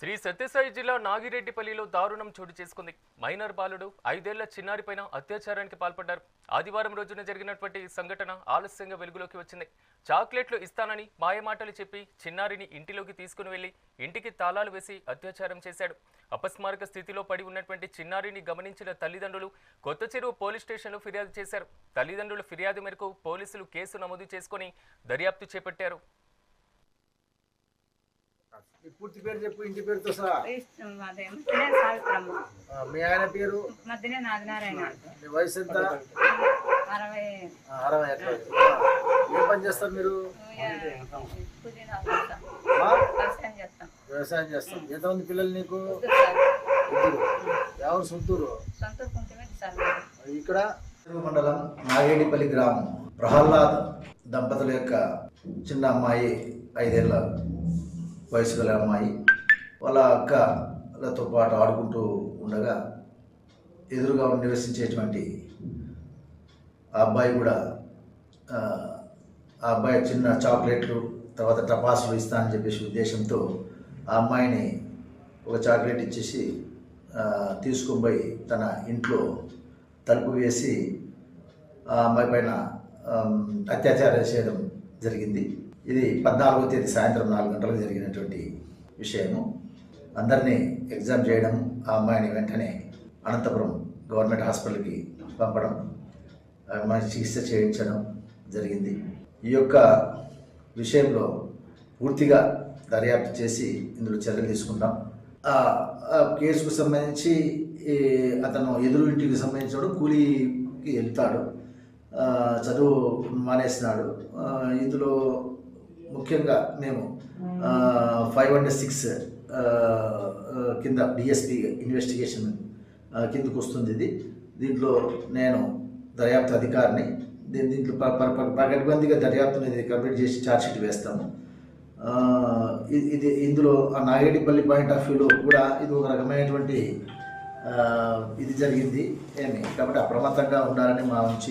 శ్రీ సత్యసాయి జిల్లా నాగిరెడ్డిపల్లిలో దారుణం చోటు చేసుకుంది. మైనర్ బాలుడు 5 ఏళ్ల చిన్నారిపైన అత్యాచారానికి పాల్పడ్డారు. ఆదివారం రోజున జరిగినటువంటి సంఘటన ఆలస్యంగా వెలుగులోకి వచ్చింది. చాక్లెట్లు ఇస్తానని మాయమాటలు చెప్పి చిన్నారిని ఇంటిలోకి తీసుకుని వెళ్లి ఇంటికి తాళాలు వేసి అత్యాచారం చేశాడు. అపస్మారక స్థితిలో పడి ఉన్నటువంటి చిన్నారిని గమనించిన తల్లిదండ్రులు కొత్తచెరువు పోలీస్ స్టేషన్లో ఫిర్యాదు చేశారు. తల్లిదండ్రుల ఫిర్యాదు మేరకు పోలీసులు కేసు నమోదు చేసుకుని దర్యాప్తు చేపట్టారు. పూర్తి పేరు చెప్పు, ఇంటి పేరుతో సహా. సావిత్రమ్మ. మీ ఆయన పేరు? మధ్యనే నాదినారాయణ. మీ వయసు ఎంత? 60. 60 ఎకరాలు. ఏం పని చేస్తారు మీరు? వ్యవసాయం చేస్తాం. ఎంతమంది పిల్లలు నీకు? ఇద్దరు. ఎవరు? సొంతూరు. ఇక్కడ మండలం నాగేడిపల్లి గ్రామం ప్రహ్లాద్ దంపతుల యొక్క చిన్న అమ్మాయి, 5 ఏళ్ల వయసు గల అమ్మాయి వాళ్ళ అక్కలతో పాటు ఆడుకుంటూ ఉండగా ఎదురుగా నివసించేటువంటి ఆ అబ్బాయి కూడా ఆ అబ్బాయి చిన్న చాక్లెట్లు తర్వాత టపాసులు ఇస్తానని చెప్పేసి ఉద్దేశంతో ఆ అమ్మాయిని ఒక చాక్లెట్ ఇచ్చేసి తీసుకొని పోయి తన ఇంట్లో తలుపు వేసి ఆ అమ్మాయి పైన అత్యాచారం చేయడం జరిగింది. ఇది 14వ తేదీ సాయంత్రం 4 గంటలకు జరిగినటువంటి విషయము. అందరినీ ఎగ్జామ్ చేయడం, ఆ అమ్మాయిని వెంటనే అనంతపురం గవర్నమెంట్ హాస్పిటల్కి పంపడం, అమ్మాయి చికిత్స చేయించడం జరిగింది. ఈ యొక్క విషయంలో పూర్తిగా దర్యాప్తు చేసి ఇందులో చర్యలు తీసుకుంటాం. ఆ కేసుకు సంబంధించి అతను ఎదురు ఇంటికి సంబంధించిన కూలీకి వెళ్తాడు, చదువు మానేసినాడు. ఇందులో ముఖ్యంగా మేము 506 కింద డిఎస్పి ఇన్వెస్టిగేషన్ కిందకు వస్తుంది. దీంట్లో నేను దర్యాప్తు అధికారిని. దీంట్లో పకడ్బందీగా దర్యాప్తుని కంప్లీట్ చేసి ఛార్జ్షీట్ వేస్తాము. ఇందులో నాగేడిపల్లి పాయింట్ ఆఫ్ వ్యూలో కూడా ఇది ఒక రకమైనటువంటి ఇది జరిగింది కాబట్టి అప్రమత్తంగా ఉండాలని మా నుంచి